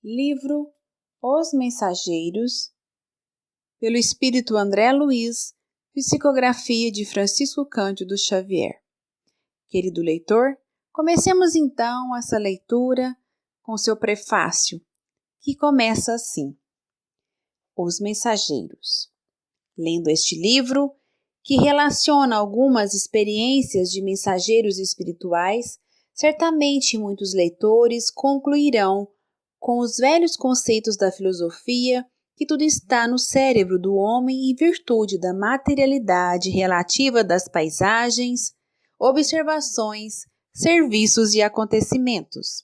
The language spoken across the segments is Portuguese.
Livro Os Mensageiros, pelo Espírito André Luiz, psicografia de Francisco Cândido Xavier. Querido leitor, comecemos então essa leitura com seu prefácio, que começa assim: Os Mensageiros. Lendo este livro, que relaciona algumas experiências de mensageiros espirituais, certamente muitos leitores concluirão com os velhos conceitos da filosofia que tudo está no cérebro do homem em virtude da materialidade relativa das paisagens, observações, serviços e acontecimentos.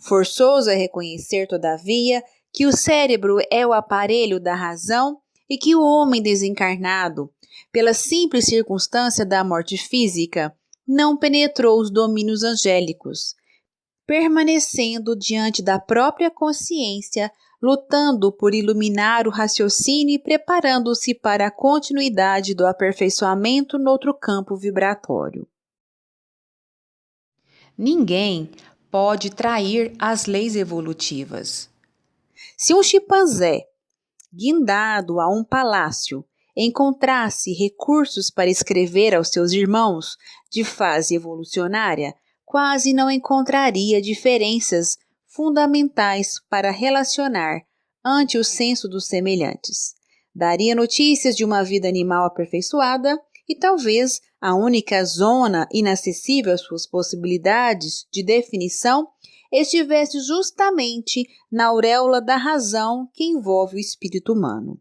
Forçoso é reconhecer, todavia, que o cérebro é o aparelho da razão e que o homem desencarnado, pela simples circunstância da morte física, não penetrou os domínios angélicos, permanecendo diante da própria consciência, lutando por iluminar o raciocínio e preparando-se para a continuidade do aperfeiçoamento noutro campo vibratório. Ninguém pode trair as leis evolutivas. Se um chimpanzé, guindado a um palácio, encontrasse recursos para escrever aos seus irmãos de fase evolucionária, quase não encontraria diferenças fundamentais para relacionar ante o senso dos semelhantes. Daria notícias de uma vida animal aperfeiçoada e talvez a única zona inacessível às suas possibilidades de definição estivesse justamente na auréola da razão que envolve o espírito humano.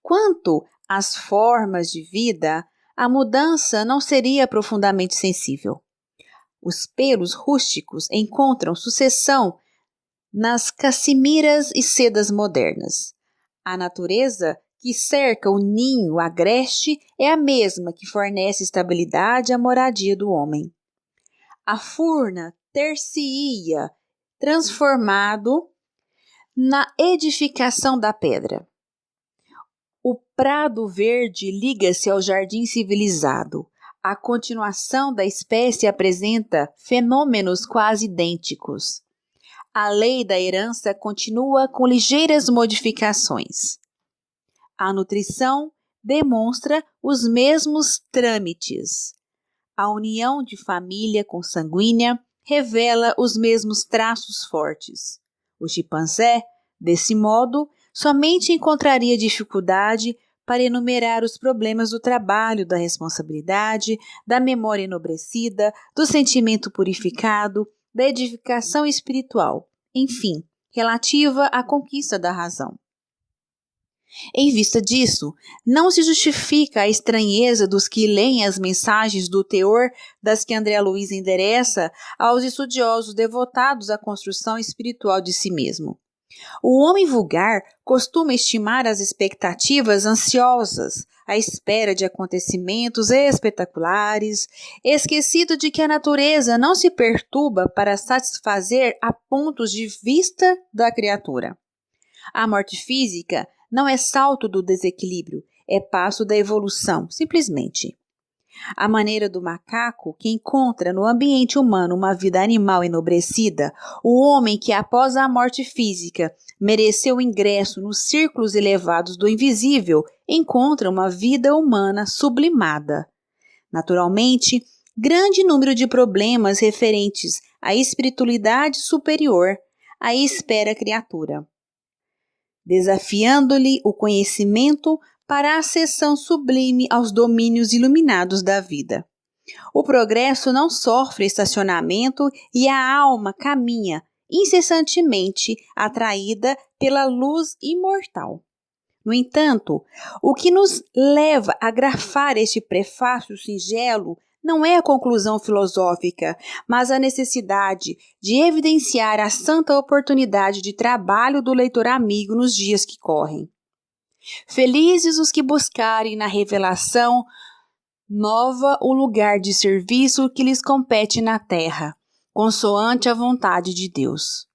Quanto às formas de vida, a mudança não seria profundamente sensível. Os pelos rústicos encontram sucessão nas cassimiras e sedas modernas. A natureza que cerca o ninho agreste é a mesma que fornece estabilidade à moradia do homem. A furna ter-se-ia transformado na edificação da pedra. O prado verde liga-se ao jardim civilizado. A continuação da espécie apresenta fenômenos quase idênticos. A lei da herança continua com ligeiras modificações. A nutrição demonstra os mesmos trâmites. A união de família consanguínea revela os mesmos traços fortes. O chimpanzé, desse modo, somente encontraria dificuldade para enumerar os problemas do trabalho, da responsabilidade, da memória enobrecida, do sentimento purificado, da edificação espiritual, enfim, relativa à conquista da razão. Em vista disso, não se justifica a estranheza dos que leem as mensagens do teor das que André Luiz endereça aos estudiosos devotados à construção espiritual de si mesmo. O homem vulgar costuma estimar as expectativas ansiosas, à espera de acontecimentos espetaculares, esquecido de que a natureza não se perturba para satisfazer a pontos de vista da criatura. A morte física não é salto do desequilíbrio, é passo da evolução, simplesmente. À maneira do macaco, que encontra no ambiente humano uma vida animal enobrecida, o homem que, após a morte física, mereceu ingresso nos círculos elevados do invisível, encontra uma vida humana sublimada. Naturalmente, grande número de problemas referentes à espiritualidade superior aí espera a criatura, desafiando-lhe o conhecimento para a acessão sublime aos domínios iluminados da vida. O progresso não sofre estacionamento e a alma caminha incessantemente atraída pela luz imortal. No entanto, o que nos leva a grafar este prefácio singelo não é a conclusão filosófica, mas a necessidade de evidenciar a santa oportunidade de trabalho do leitor amigo nos dias que correm. Felizes os que buscarem na revelação nova o lugar de serviço que lhes compete na terra, consoante a vontade de Deus.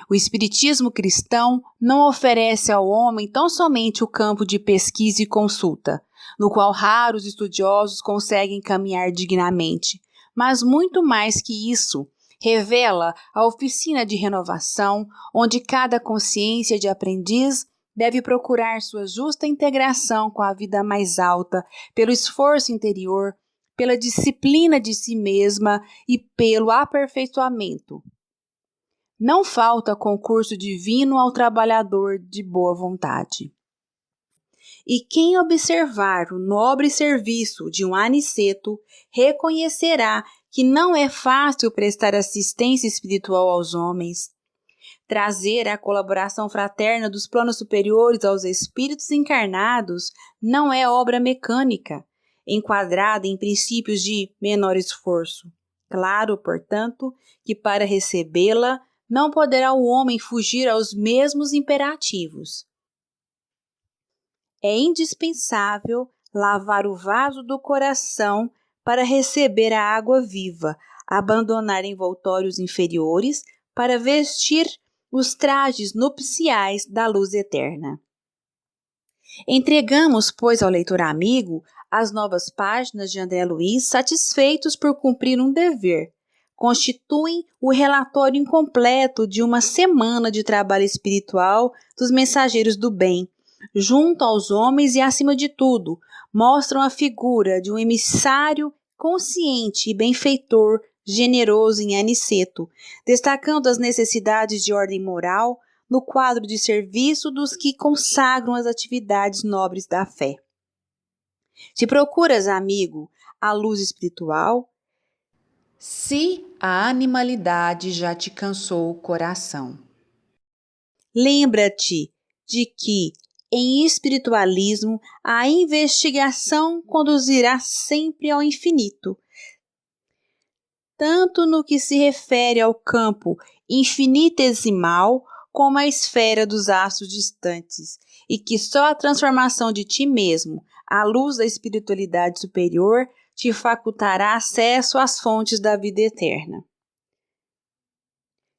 O espiritismo cristão não oferece ao homem tão somente o campo de pesquisa e consulta, no qual raros estudiosos conseguem caminhar dignamente, mas muito mais que isso, Revela a oficina de renovação, onde cada consciência de aprendiz deve procurar sua justa integração com a vida mais alta, pelo esforço interior, pela disciplina de si mesma e pelo aperfeiçoamento. Não falta concurso divino ao trabalhador de boa vontade. E quem observar o nobre serviço de um aniceto reconhecerá que não é fácil prestar assistência espiritual aos homens. Trazer a colaboração fraterna dos planos superiores aos espíritos encarnados não é obra mecânica, enquadrada em princípios de menor esforço. Claro, portanto, que para recebê-la não poderá o homem fugir aos mesmos imperativos. É indispensável lavar o vaso do coração para receber a água viva, abandonar envoltórios inferiores para vestir os trajes nupciais da luz eterna. Entregamos, pois, ao leitor amigo as novas páginas de André Luiz, satisfeitos por cumprir um dever. Constituem o relatório incompleto de uma semana de trabalho espiritual dos mensageiros do bem, junto aos homens e, acima de tudo, mostram a figura de um emissário consciente e benfeitor, generoso em Aniceto, destacando as necessidades de ordem moral no quadro de serviço dos que consagram as atividades nobres da fé. Se procuras, amigo, a luz espiritual, se a animalidade já te cansou o coração, lembra-te de que, em espiritualismo, a investigação conduzirá sempre ao infinito, tanto no que se refere ao campo infinitesimal como à esfera dos astros distantes, e que só a transformação de ti mesmo, à luz da espiritualidade superior, te facultará acesso às fontes da vida eterna.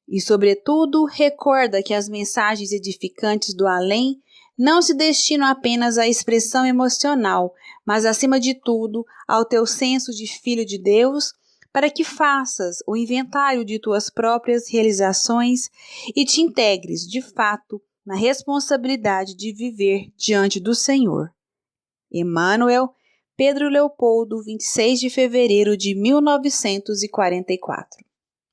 E, sobretudo, recorda que as mensagens edificantes do além não se destinam apenas à expressão emocional, mas, acima de tudo, ao teu senso de filho de Deus, para que faças o inventário de tuas próprias realizações e te integres, de fato, na responsabilidade de viver diante do Senhor. Emmanuel, Pedro Leopoldo, 26 de fevereiro de 1944.